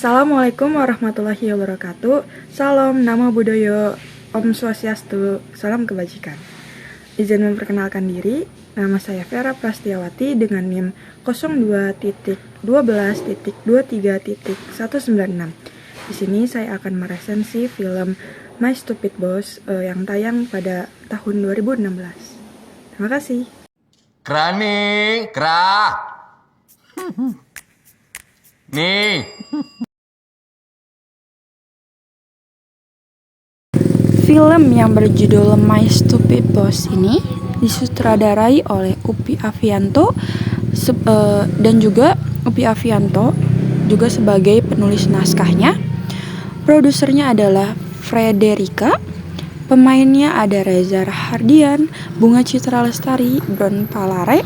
Assalamualaikum warahmatullahi wabarakatuh. Salam Namo Buddhaya, Om Swastiastu, salam kebajikan. Izin memperkenalkan diri, nama saya Vera Prastiawati dengan NIM 02.12.23.196. Di sini saya akan meresensi film My Stupid Boss yang tayang pada tahun 2016. Terima kasih. Gerah nih. Film yang berjudul My Stupid Boss ini disutradarai oleh Uppi Avianto dan juga Uppi Avianto juga sebagai penulis naskahnya. Produsernya adalah Frederica. Pemainnya ada Reza Rahardian, Bunga Citra Lestari, Bron Palare,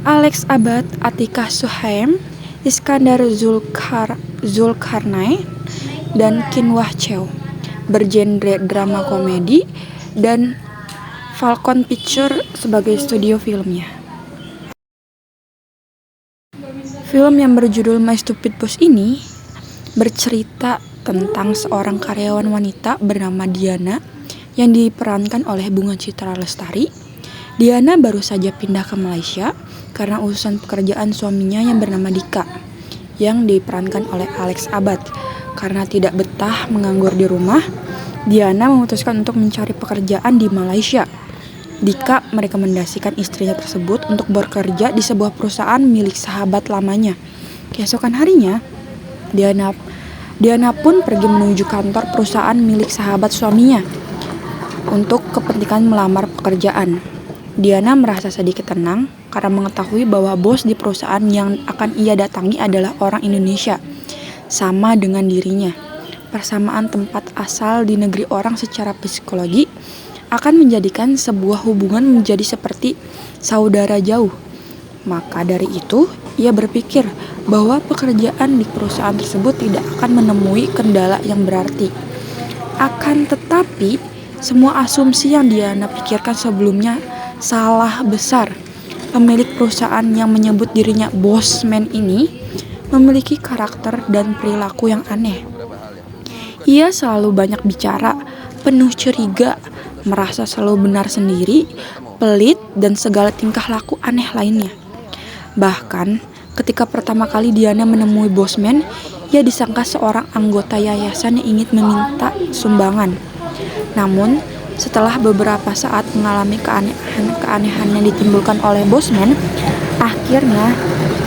Alex Abad, Atika Suhaim, Iskandar Zulkarnain, dan Kinwah Cheo. Bergenre drama komedi dan Falcon Picture sebagai studio filmnya. Film yang berjudul My Stupid Boss ini bercerita tentang seorang karyawan wanita bernama Diana yang diperankan oleh Bunga Citra Lestari. Diana baru saja pindah ke Malaysia karena urusan pekerjaan suaminya yang bernama Dika yang diperankan oleh Alex Abad. Karena tidak betah menganggur di rumah, Diana memutuskan untuk mencari pekerjaan di Malaysia. Dika merekomendasikan istrinya tersebut untuk bekerja di sebuah perusahaan milik sahabat lamanya. Keesokan harinya, Diana pun pergi menuju kantor perusahaan milik sahabat suaminya untuk kepentingan melamar pekerjaan. Diana merasa sedikit tenang karena mengetahui bahwa bos di perusahaan yang akan ia datangi adalah orang Indonesia, sama dengan dirinya. Persamaan tempat asal di negeri orang secara psikologi akan menjadikan sebuah hubungan menjadi seperti saudara jauh. Maka dari itu, ia berpikir bahwa pekerjaan di perusahaan tersebut tidak akan menemui kendala yang berarti. Akan tetapi, semua asumsi yang Diana pikirkan sebelumnya salah besar. Pemilik perusahaan yang menyebut dirinya bossman ini memiliki karakter dan perilaku yang aneh. Ia selalu banyak bicara, penuh curiga, merasa selalu benar sendiri, pelit, dan segala tingkah laku aneh lainnya. Bahkan, ketika pertama kali Diana menemui Bossman, ia disangka seorang anggota yayasan yang ingin meminta sumbangan. Namun, setelah beberapa saat mengalami keanehan yang ditimbulkan oleh Bossman, akhirnya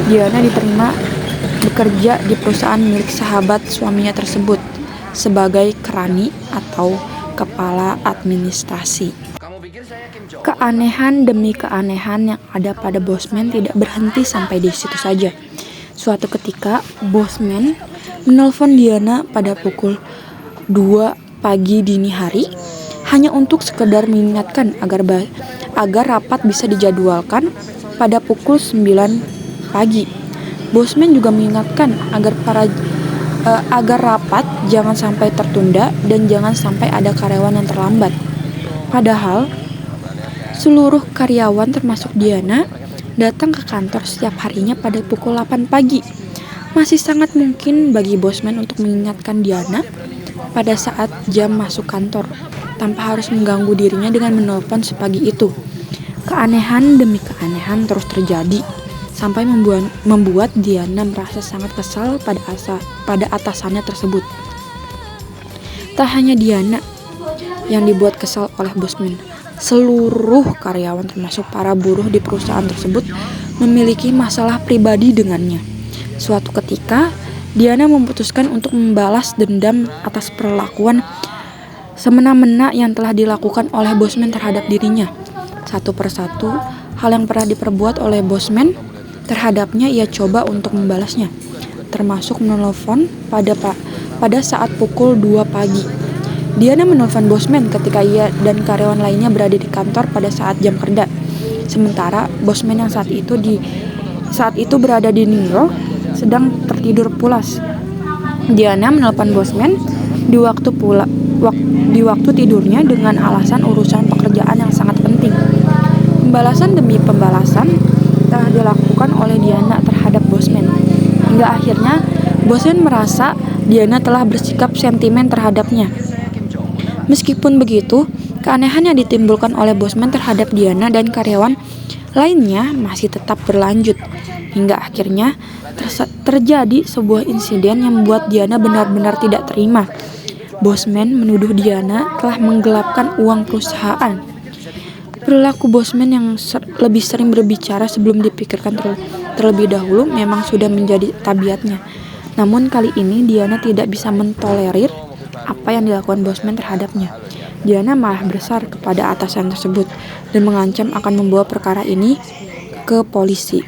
Diana diterima bekerja di perusahaan milik sahabat suaminya tersebut sebagai kerani atau kepala administrasi. Keanehan demi keanehan yang ada pada Bossman tidak berhenti sampai di situ saja. Suatu ketika, Bossman menelpon Diana pada pukul 2 pagi dini hari hanya untuk sekedar mengingatkan agar rapat bisa dijadwalkan pada pukul 9 pagi. Bossman juga mengingatkan agar rapat jangan sampai tertunda dan jangan sampai ada karyawan yang terlambat. Padahal seluruh karyawan termasuk Diana datang ke kantor setiap harinya pada pukul 8 pagi. Masih sangat mungkin bagi Bossman untuk mengingatkan Diana pada saat jam masuk kantor tanpa harus mengganggu dirinya dengan menelpon sepagi itu. Keanehan demi keanehan terus terjadi sampai membuat Diana merasa sangat kesal pada atasannya tersebut. Tak hanya Diana yang dibuat kesal oleh Bossman, seluruh karyawan termasuk para buruh di perusahaan tersebut memiliki masalah pribadi dengannya. Suatu ketika, Diana memutuskan untuk membalas dendam atas perlakuan semena-mena yang telah dilakukan oleh Bossman terhadap dirinya. Satu persatu, hal yang pernah diperbuat oleh Bossman terhadapnya ia coba untuk membalasnya, termasuk menelpon pada saat pukul 2 pagi. Diana menelpon Bossman ketika ia dan karyawan lainnya berada di kantor pada saat jam kerja. Sementara Bossman yang saat itu berada di New York sedang tertidur pulas. Diana menelpon Bossman di waktu tidurnya dengan alasan urusan pekerjaan yang sangat penting. Pembalasan demi pembalasan telah dilakukan oleh Diana terhadap Bossman hingga akhirnya Bosman merasa Diana telah bersikap sentimen terhadapnya. Meskipun begitu, keanehan yang ditimbulkan oleh Bosman terhadap Diana dan karyawan lainnya masih tetap berlanjut, hingga akhirnya terjadi sebuah insiden yang membuat Diana benar-benar tidak terima. Bosman menuduh Diana telah menggelapkan uang perusahaan. Perilaku Bosman yang lebih sering berbicara sebelum dipikirkan terlebih dahulu memang sudah menjadi tabiatnya. Namun kali ini Diana tidak bisa mentolerir apa yang dilakukan Bosman terhadapnya. Diana malah besar kepada atasan tersebut dan mengancam akan membawa perkara ini ke polisi.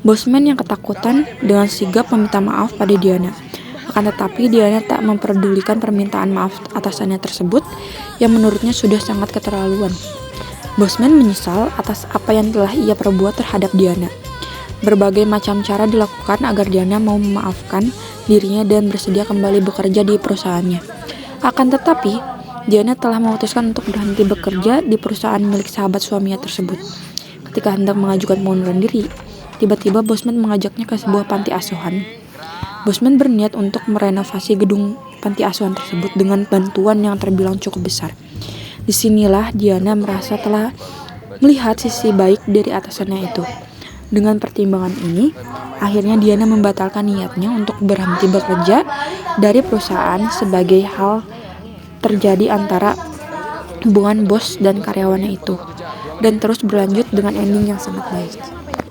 Bosman yang ketakutan dengan sigap meminta maaf pada Diana. Akan tetapi Diana tak memperdulikan permintaan maaf atasannya tersebut yang menurutnya sudah sangat keterlaluan. Bosman menyesal atas apa yang telah ia perbuat terhadap Diana. Berbagai macam cara dilakukan agar Diana mau memaafkan dirinya dan bersedia kembali bekerja di perusahaannya. Akan tetapi, Diana telah memutuskan untuk berhenti bekerja di perusahaan milik sahabat suaminya tersebut. Ketika hendak mengajukan pengunduran diri, tiba-tiba Bosman mengajaknya ke sebuah panti asuhan. Bosman berniat untuk merenovasi gedung panti asuhan tersebut dengan bantuan yang terbilang cukup besar. Disinilah Diana merasa telah melihat sisi baik dari atasannya itu. Dengan pertimbangan ini, akhirnya Diana membatalkan niatnya untuk berhenti bekerja dari perusahaan sebagai hal terjadi antara hubungan bos dan karyawannya itu, dan terus berlanjut dengan ending yang sangat baik.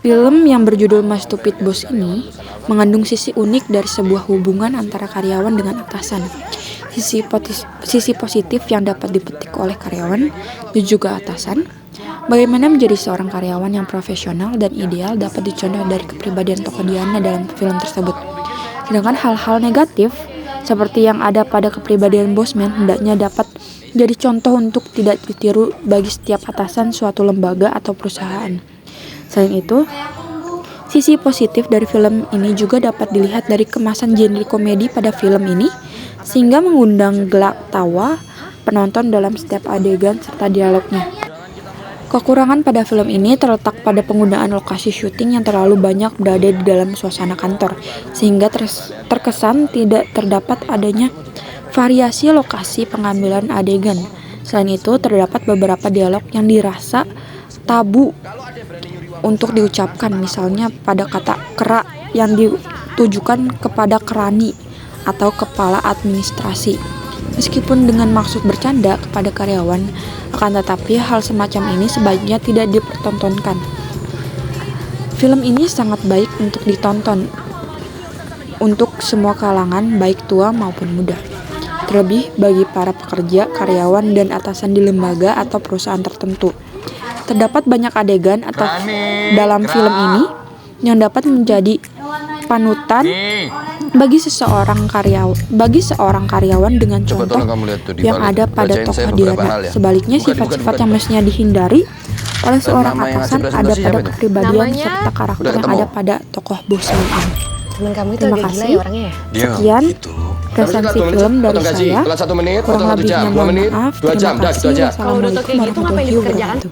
Film yang berjudul My Stupid Boss ini mengandung sisi unik dari sebuah hubungan antara karyawan dengan atasan. Sisi positif yang dapat dipetik oleh karyawan dan juga atasan. Bagaimana menjadi seorang karyawan yang profesional dan ideal dapat dicontoh dari kepribadian tokoh Diana dalam film tersebut. Sedangkan hal-hal negatif seperti yang ada pada kepribadian Bosman hendaknya dapat jadi contoh untuk tidak ditiru bagi setiap atasan suatu lembaga atau perusahaan. Selain itu, sisi positif dari film ini juga dapat dilihat dari kemasan genre komedi pada film ini, sehingga mengundang gelak tawa penonton dalam setiap adegan serta dialognya. Kekurangan pada film ini terletak pada penggunaan lokasi syuting yang terlalu banyak berada di dalam suasana kantor, sehingga terkesan tidak terdapat adanya variasi lokasi pengambilan adegan. Selain itu, terdapat beberapa dialog yang dirasa tabu untuk diucapkan, misalnya pada kata kera yang ditujukan kepada kerani atau kepala administrasi. Meskipun dengan maksud bercanda kepada karyawan, akan tetapi hal semacam ini sebaiknya tidak dipertontonkan. Film ini sangat baik untuk ditonton untuk semua kalangan, baik tua maupun muda. Terlebih bagi para pekerja, karyawan, dan atasan di lembaga atau perusahaan tertentu. Terdapat banyak adegan atau dalam film ini yang dapat menjadi panutan bagi seorang karyawan dengan contoh yang ada pada tokoh Diana. Sebaliknya, sifat-sifat yang mestinya dihindari oleh seorang atasan ada pada kepribadian serta karakter yang ada pada tokoh Bosman ini. Terima kasih. Sekian resensi film dari saya. Kurang lebihnya mohon maaf. Terima kasih. Wassalamualaikum warahmatullahi wabarakatuh.